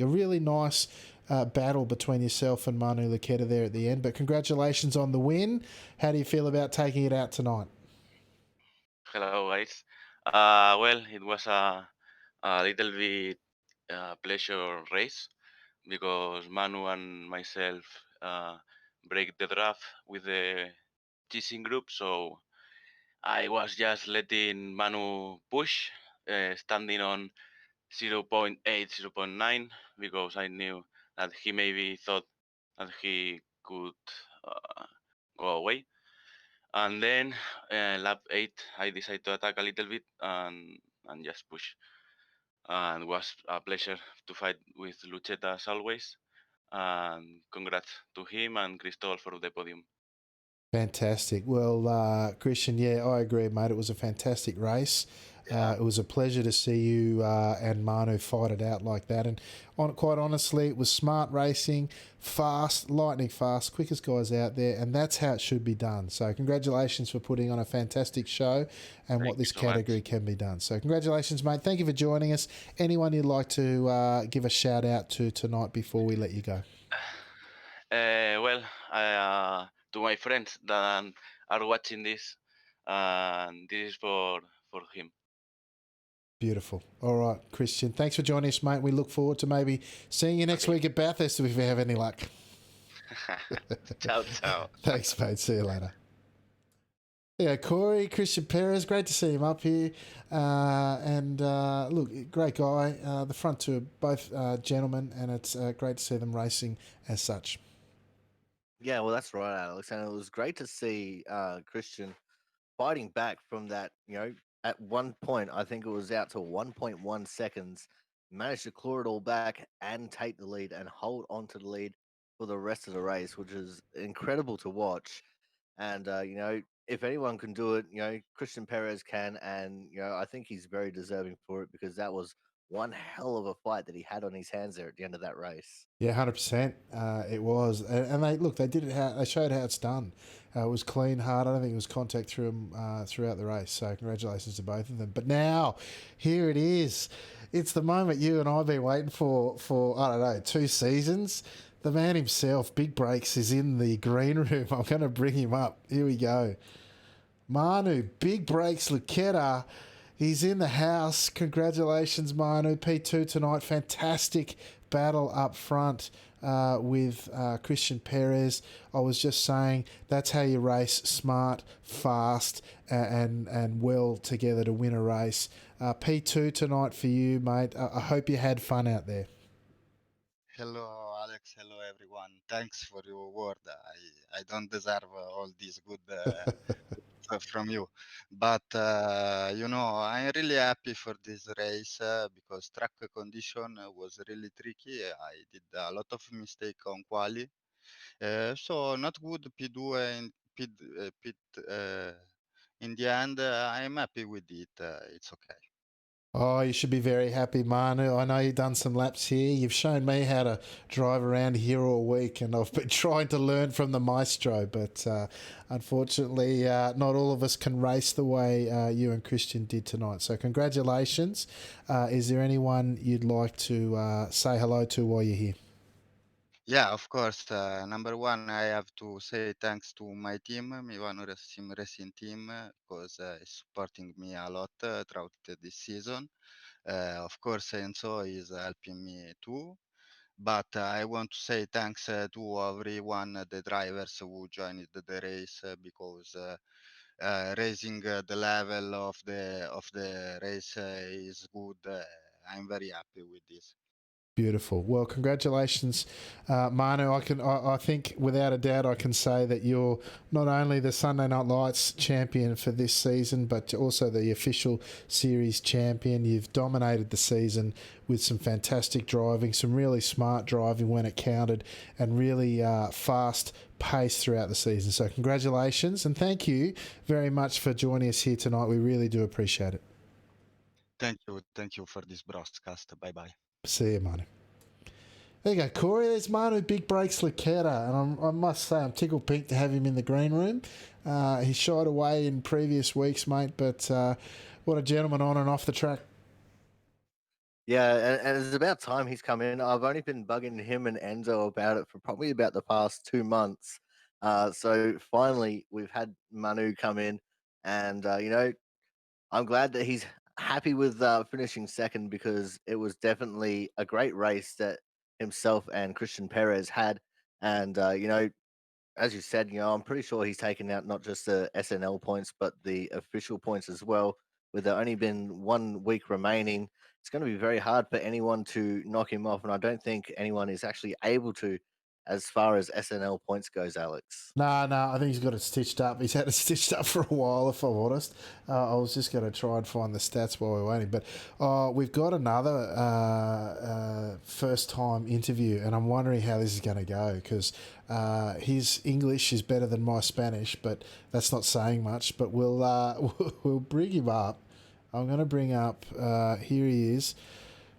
really nice battle between yourself and Manu Luqueta there at the end. But congratulations on the win. How do you feel about taking it out tonight? Hello, guys. Well, it was a little bit pleasure race because Manu and myself break the draft with the teasing group, so I was just letting Manu push, standing on zero point 0.8, zero point 0.9 because I knew that he maybe thought that he could uh, go away. And then lap 8, I decided to attack a little bit and just push. And it was a pleasure to fight with Lucheta as always. And congrats to him and Cristobal for the podium. Fantastic. Well, Christian, yeah, I agree, mate. It was a fantastic race. It was a pleasure to see you and Manu fight it out like that. And quite honestly, it was smart racing, fast, lightning fast, quickest guys out there, and that's how it should be done. So congratulations for putting on a fantastic show and what this category can be done. So congratulations, mate. Thank you for joining us. Anyone you'd like to give a shout out to tonight before we let you go? Well, to my friends that are watching this, and this is for him. Beautiful. All right, Christian. Thanks for joining us, mate. We look forward to maybe seeing you next week at Bathurst if we have any luck. Ciao, ciao. Thanks, mate. See you later. Yeah, Corey, Christian Perez, great to see him up here. Look, great guy. The front two are both gentlemen, and it's great to see them racing as such. Yeah, well, that's right, Alex. And it was great to see Christian fighting back from that. At one point, I think it was out to 1.1 seconds, managed to claw it all back and take the lead and hold on to the lead for the rest of the race, which is incredible to watch. And, if anyone can do it, Christian Perez can. And, I think he's very deserving for it because that was one hell of a fight that he had on his hands there at the end of that race. Yeah, 100%. It was, and they did it. They showed how it's done. It was clean, hard. I don't think it was contact throughout the race. So congratulations to both of them. But now, here it is. It's the moment you and I've been waiting for I don't know 2 seasons. The man himself, Big Breaks, is in the green room. I'm going to bring him up. Here we go. Manu, Big Breaks Luqueta. He's in the house. Congratulations, Manu. P2 tonight. Fantastic battle up front with Christian Perez. I was just saying that's how you race smart, fast, and well together to win a race. P2 tonight for you, mate. I hope you had fun out there. Hello, Alex. Hello, everyone. Thanks for your word. I don't deserve all these good stuff from you, but I'm really happy for this race because track condition was really tricky. I did a lot of mistake on quali, so not good P2 and pit. In the end, I'm happy with it. It's okay. Oh, you should be very happy, Manu. I know you've done some laps here. You've shown me how to drive around here all week, and I've been trying to learn from the maestro. But unfortunately, not all of us can race the way you and Christian did tonight. So congratulations. Is there anyone you'd like to say hello to while you're here? Yeah, of course. Number one, I have to say thanks to my team, Milano Sim Racing team, because it's supporting me a lot throughout this season. Of course, Enzo is helping me too. But I want to say thanks to everyone, the drivers who joined the race, because raising the level of the race is good. I'm very happy with this. Beautiful. Well, congratulations, Manu. I think without a doubt I can say that you're not only the Sunday Night Lights champion for this season, but also the official series champion. You've dominated the season with some fantastic driving, some really smart driving when it counted, and really fast pace throughout the season. So congratulations, and thank you very much for joining us here tonight. We really do appreciate it. Thank you for this broadcast. Bye bye. See you, Manu. There you go, Corey. There's Manu Big Breaks Lucetta, and I must say I'm tickled pink to have him in the green room. He shied away in previous weeks, mate, but what a gentleman on and off the track. Yeah, and it's about time he's come in. I've only been bugging him and Enzo about it for probably about the past 2 months. So finally, we've had Manu come in, and I'm glad that he's happy with finishing second because it was definitely a great race that himself and Christian Perez had. And as you said, I'm pretty sure he's taken out not just the SNL points, but the official points as well. With there only been 1 week remaining, it's going to be very hard for anyone to knock him off, and I don't think anyone is actually able to, as far as SNL points goes, Alex. No, I think he's got it stitched up. He's had it stitched up for a while, if I'm honest. I was just going to try and find the stats while we're waiting. But we've got another first-time interview, and I'm wondering how this is going to go because his English is better than my Spanish, but that's not saying much. But we'll bring him up. I'm going to bring up, here he is,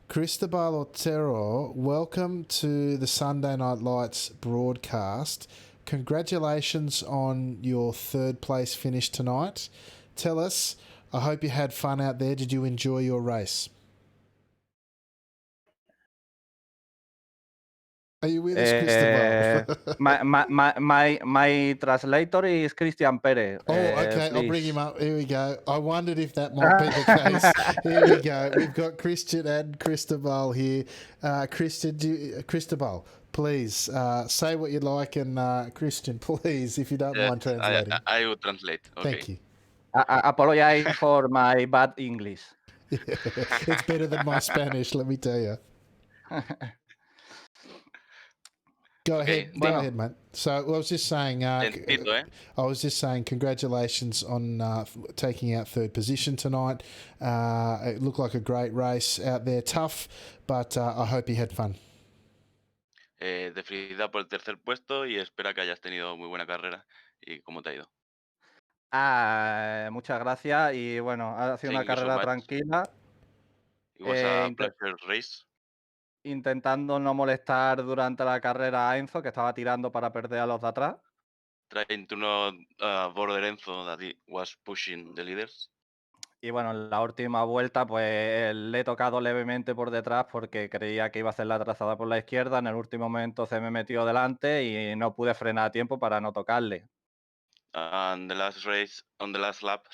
Cristobal Otero. Welcome to the Sunday Night Lights broadcast. Congratulations on your third place finish tonight. Tell us, I hope you had fun out there. Did you enjoy your race? Are you with us, Cristobal? My translator is Christian Perez. Okay, I'll bring please. him up. Here we go. I wondered if that might be the case. Here we go. We've got Christian and Cristobal here. Cristobal, please say what you'd like, and Christian, please, if you don't mind translating. I will translate. Okay. Thank you. I apologize for my bad English. It's better than my Spanish, let me tell you. Go ahead, mate. So I was just saying, congratulations on taking out third position tonight. It looked like a great race out there, tough, but I hope you had fun. De felicidad por el tercer puesto y espero que hayas tenido muy buena carrera. ¿Y cómo te ha ido? Muchas gracias y bueno, ha sido una Thank you so carrera much. tranquila. It was a pleasure race. Intentando no molestar durante la carrera a Enzo, que estaba tirando para perder a los de atrás. Trying to not bother Enzo that he was pushing the leaders. Y bueno, en la última vuelta pues le he tocado levemente por detrás porque creía que iba a hacer la trazada por la izquierda. En el último momento se me metió delante y no pude frenar a tiempo para no tocarle. And the last race, on the last lap,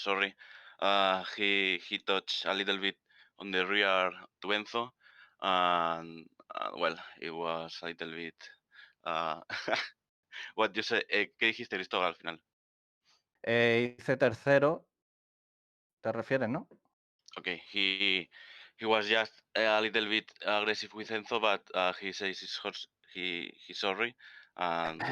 he touched a little bit on the rear to Enzo, and well, it was a little bit. What you say? ¿Qué dijiste, Cristóbal, al final? Hice tercero. ¿Te refieres, no? Okay, he was just a little bit aggressive with Enzo, but he says he's sorry, and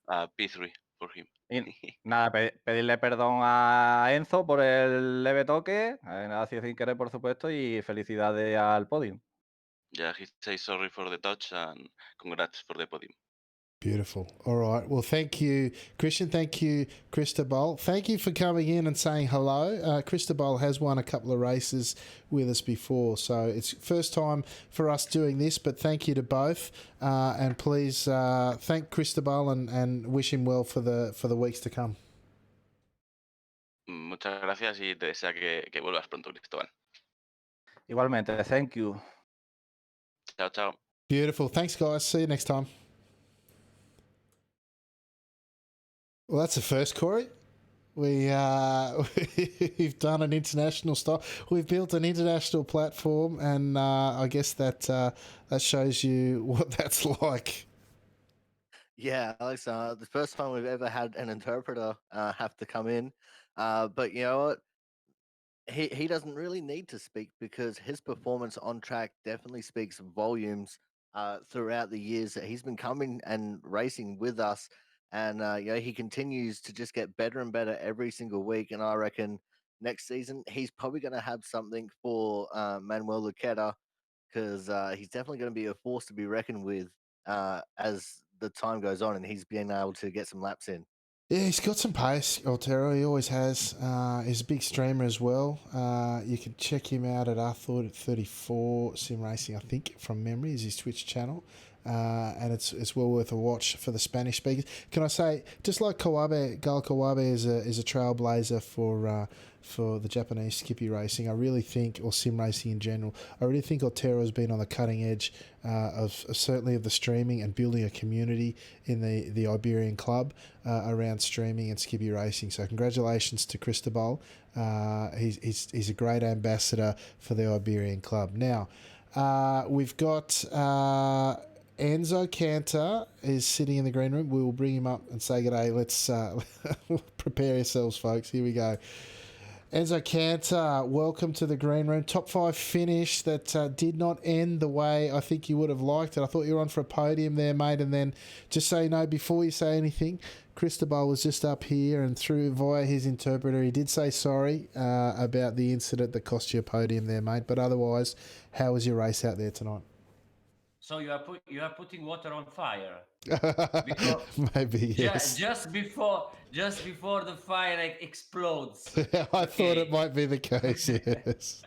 well, P3 for him. Y nada, pedirle perdón a Enzo por el leve toque, ha sido sin querer, por supuesto, y felicidades al podium. Yeah, he says sorry for the touch and congrats for the podium. Beautiful. All right. Well, thank you, Christian. Thank you, Cristobal. Thank you for coming in and saying hello. Cristobal has won a couple of races with us before, so it's first time for us doing this, but thank you to both. And please thank Cristobal and wish him well for the weeks to come. Muchas gracias y te deseo que vuelvas pronto, Cristóbal. Igualmente, thank you. Chao, chao. Beautiful. Thanks, guys. See you next time. Well, that's the first, Corey. We've done an international style. We've built an international platform, and I guess that shows you what that's like. Yeah, Alex, the first time we've ever had an interpreter have to come in. But you know what? He doesn't really need to speak because his performance on track definitely speaks volumes throughout the years that he's been coming and racing with us. And he continues to just get better and better every single week. And I reckon next season he's probably going to have something for Manuel Luqueta because he's definitely going to be a force to be reckoned with as the time goes on and he's being able to get some laps in. Yeah, he's got some pace, Otero. He always has. He's a big streamer as well. You can check him out at R34 Sim Racing, I think, from memory, is his Twitch channel. and it's well worth a watch for the Spanish speakers. Can I say, just like Kawabe, Gal Kawabe is a trailblazer for the Japanese skippy racing, I really think, or sim racing in general, I really think Otero has been on the cutting edge of certainly of the streaming and building a community in the Iberian club around streaming and skippy racing. So congratulations to Cristobal. He's a great ambassador for the Iberian club. Now, we've got Enzo Cantor is sitting in the green room. We will bring him up and say good day. Let's prepare yourselves, folks. Here we go. Enzo Cantor, welcome to the green room. Top 5 finish that did not end the way I think you would have liked it. I thought you were on for a podium there, mate. And then, just so you know, before you say anything, Cristobal was just up here, and through via his interpreter, he did say sorry about the incident that cost you a podium there, mate. But otherwise, how was your race out there tonight? So you are putting water on fire. Because maybe yes. Just before the fire explodes. I thought it might be the case. Yes.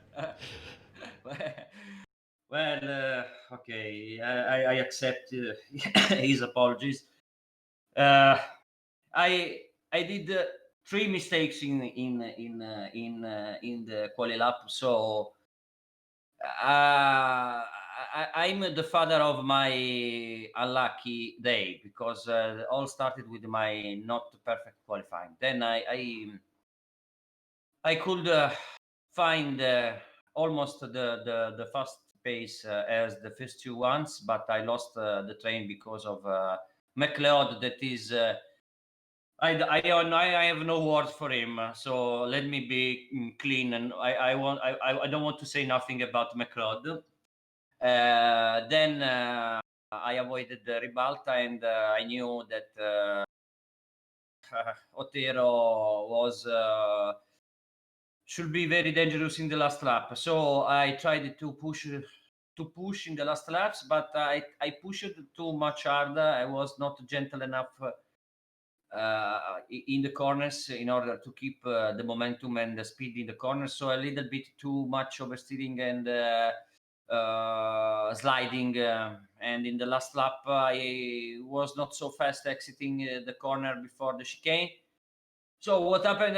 Well, okay. I accept his apologies. I did 3 mistakes in the quali lap, so I'm the father of my unlucky day, because all started with my not perfect qualifying. Then I could find almost the fast pace as the first 2 ones, but I lost the train because of McLeod. That is, I have no words for him. So let me be clean, and I don't want to say nothing about McLeod. Then I avoided the Ribalta, and I knew that Otero was should be very dangerous in the last lap. So I tried to push in the last laps, but I pushed too much harder. I was not gentle enough in the corners in order to keep the momentum and the speed in the corners. So a little bit too much oversteering and sliding, and in the last lap I was not so fast exiting the corner before the chicane. So what happened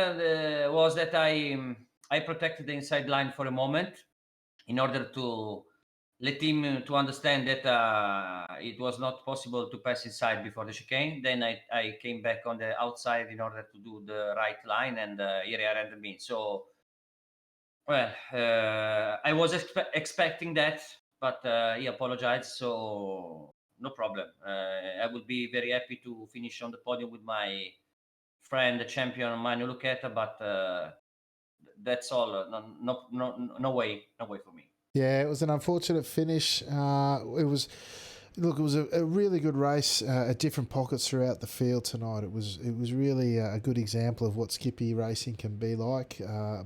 was that I protected the inside line for a moment in order to let him to understand that it was not possible to pass inside before the chicane. Then I came back on the outside in order to do the right line, and here I ran the mean. So, well, I was expecting that, but he apologized, so no problem. I would be very happy to finish on the podium with my friend, the champion Manu Lucchetta, but that's all. No way for me. Yeah, it was an unfortunate finish. It was a really good race at different pockets throughout the field tonight. It was really a good example of what skippy racing can be like.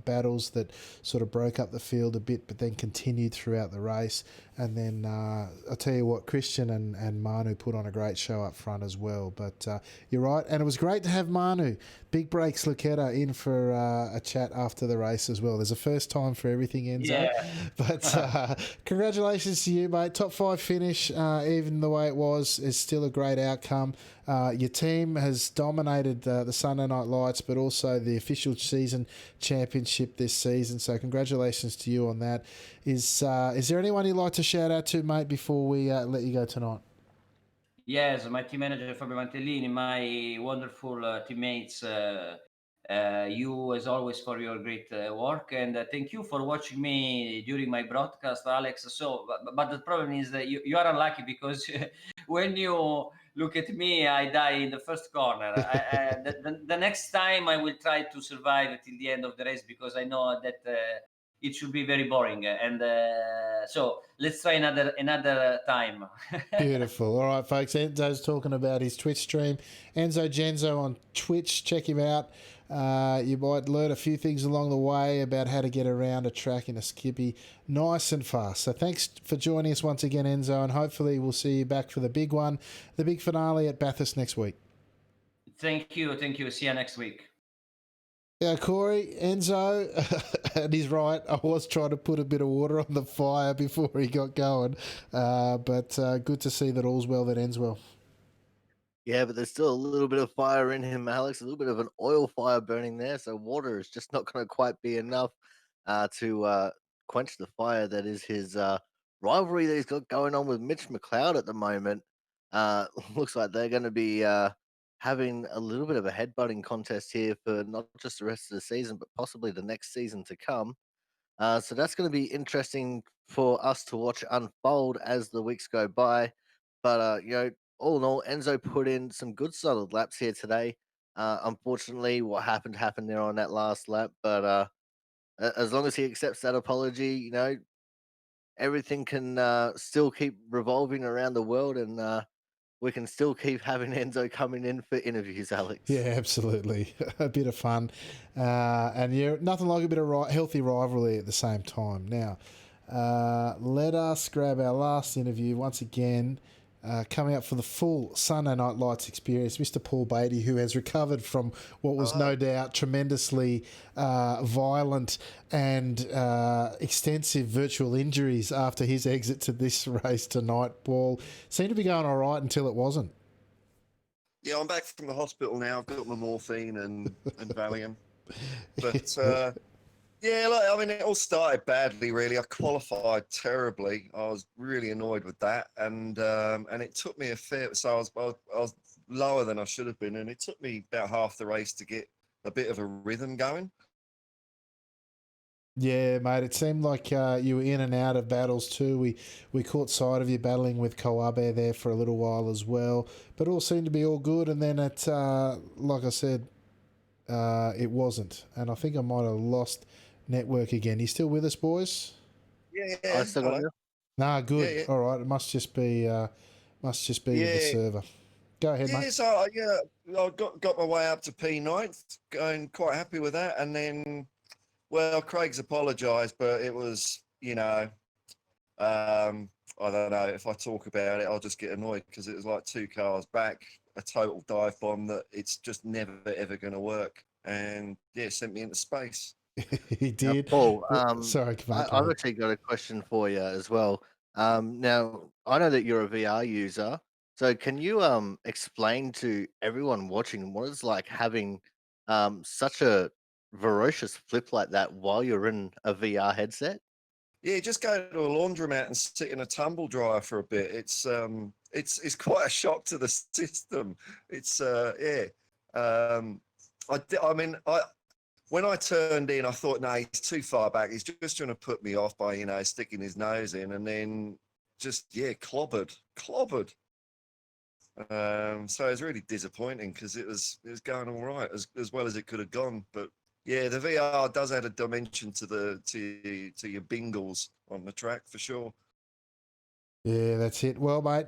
Battles that sort of broke up the field a bit, but then continued throughout the race. And then I'll tell you what, Christian and Manu put on a great show up front as well. But you're right, and it was great to have Manu, Big Breaks Lucchetta, in for a chat after the race as well. There's a first time for everything, Enzo. Yeah. But congratulations to you, mate. Top 5 finish, even the way it was, is still a great outcome. Your team has dominated the Sunday Night Lights, but also the official season championship this season. So congratulations to you on that. Is there anyone you'd like to shout out to, mate, before we let you go tonight? Yes, my team manager Fabio Mantellini, my wonderful teammates, you as always for your great work, and thank you for watching me during my broadcast, Alex. So, but the problem is that you are unlucky, because when you look at me, I die in the first corner. The next time I will try to survive till the end of the race, because I know that it should be very boring, and so let's try another time. Beautiful. All right, folks, Enzo's talking about his Twitch stream. Enzo Genzo on Twitch. Check him out. You might learn a few things along the way about how to get around a track in a skippy nice and fast. So thanks for joining us once again, Enzo, and hopefully we'll see you back for the big one, the big finale at Bathurst next week. Thank you. See you next week. Yeah, Corey, Enzo, and he's right. I was trying to put a bit of water on the fire before he got going, but good to see that all's well that ends well. Yeah, but there's still a little bit of fire in him, Alex. A little bit of an oil fire burning there. So water is just not going to quite be enough to quench the fire that is his rivalry that he's got going on with Mitch McLeod at the moment. Looks like they're going to be having a little bit of a headbutting contest here for not just the rest of the season, but possibly the next season to come. So that's going to be interesting for us to watch unfold as the weeks go by. But all in all, Enzo put in some good solid laps here today. Unfortunately, what happened there on that last lap. But as long as he accepts that apology, everything can still keep revolving around the world, and we can still keep having Enzo coming in for interviews, Alex. Yeah, absolutely. A bit of fun. And yeah, nothing like a bit of healthy rivalry at the same time. Now, let us grab our last interview once again. Coming up for the full Sunday Night Lights experience, Mr. Paul Beatty, who has recovered from what was no doubt tremendously violent and extensive virtual injuries after his exit to this race tonight. Paul seemed to be going all right until it wasn't. Yeah, I'm back from the hospital now. I've got my morphine and Valium. But yeah, like, I mean, it all started badly, really. I qualified terribly. I was really annoyed with that, and it took me a fair. So I was lower than I should have been, and it took me about half the race to get a bit of a rhythm going. Yeah, mate. It seemed like you were in and out of battles too. We caught sight of you battling with Koabe there for a little while as well, but all seemed to be all good. And then it, like I said, it wasn't. And I think I might have lost network again. You still with us, boys? Yeah, I still got you. Nah, good. Yeah. All right. It must just be with the server. Go ahead, mate. So I got my way up to P9th, going quite happy with that, and then. Well, Craig's apologised, but it was, I don't know. If I talk about it, I'll just get annoyed because it was like 2 cars back, a total dive bomb that it's just never, ever going to work. And yeah, sent me into space. He did. Paul, sorry, I've actually got a question for you as well. Now, I know that you're a VR user. So can you explain to everyone watching what it's like having such a ferocious flip like that while you're in a VR headset? Yeah, just go to a laundromat and sit in a tumble dryer for a bit. It's quite a shock to the system. It's when I turned in, I thought, no, he's too far back. He's just trying to put me off by sticking his nose in, and then just clobbered. So it was really disappointing because it was going all right as well as it could have gone. But yeah, the VR does add a dimension to your bingles on the track for sure. Yeah, that's it. Well, mate,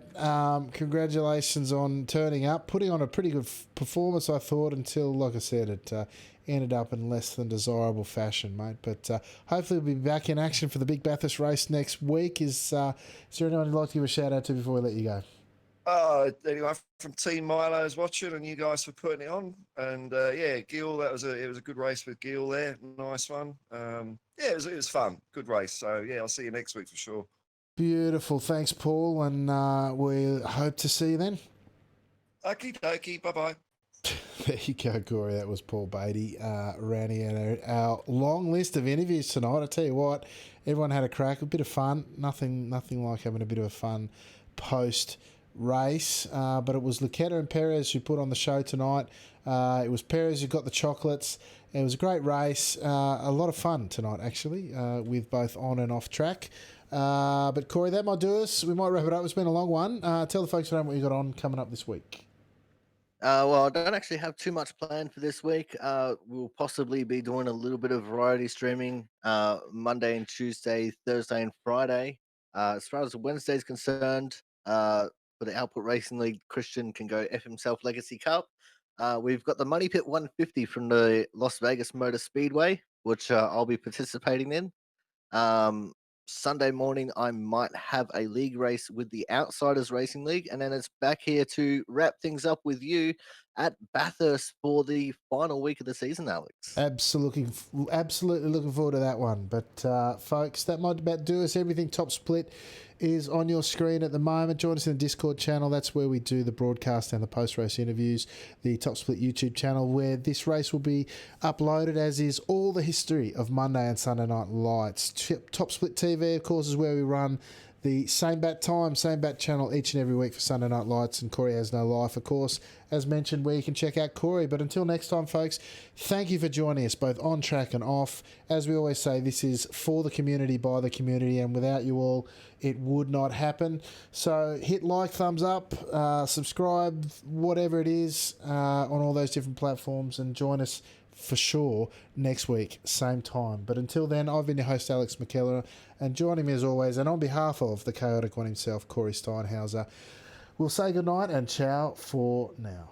congratulations on turning up, putting on a pretty good performance, I thought, until, like I said, it ended up in less than desirable fashion, mate. But hopefully we'll be back in action for the Big Bathurst race next week. Is there anyone you'd like to give a shout out to before we let you go? Anyone from Team Milo is watching, and you guys for putting it on. And Gil, it was a good race with Gil there. Nice one. It was fun. Good race. So yeah, I'll see you next week for sure. Beautiful. Thanks, Paul, and we hope to see you then. Okie dokie. Bye-bye. There you go, Corey. That was Paul Beatty rounding out our long list of interviews tonight. I tell you what, everyone had a crack, a bit of fun. Nothing like having a bit of a fun post-race. But it was Luqueta and Perez who put on the show tonight. It was Perez who got the chocolates. It was a great race. A lot of fun tonight, actually, with both on and off track. But Corey, that might do us. We might wrap it up. It's been a long one. Tell the folks around what you got on coming up this week. Well, I don't actually have too much planned for this week. We'll possibly be doing a little bit of variety streaming Monday and Tuesday, Thursday and Friday. As far as Wednesday is concerned, for the Output Racing League, Christian can go F himself Legacy Cup. We've got the Money Pit 150 from the Las Vegas Motor Speedway, which I'll be participating in. Sunday morning, I might have a league race with the Outsiders Racing League, and then it's back here to wrap things up with you at Bathurst for the final week of the season, Alex. Absolutely looking forward to that one. But, folks, that might about do us. Everything Top Split is on your screen at the moment. Join us in the Discord channel. That's where we do the broadcast and the post-race interviews. The Top Split YouTube channel, where this race will be uploaded, as is all the history of Monday and Sunday Night Lights. Top Split TV, of course, is where we run the same bat time, same bat channel each and every week for Sunday Night Lights, and Corey Has No Life, of course, as mentioned, where you can check out Corey. But until next time, folks, thank you for joining us, both on track and off. As we always say, this is for the community, by the community, and without you all, it would not happen. So hit like, thumbs up, subscribe, whatever it is, on all those different platforms, and join us for sure next week, same time. But until then, I've been your host, Alex McKellar, and joining me as always, and on behalf of the chaotic one himself, Corey Steinhauser, we'll say goodnight and ciao for now.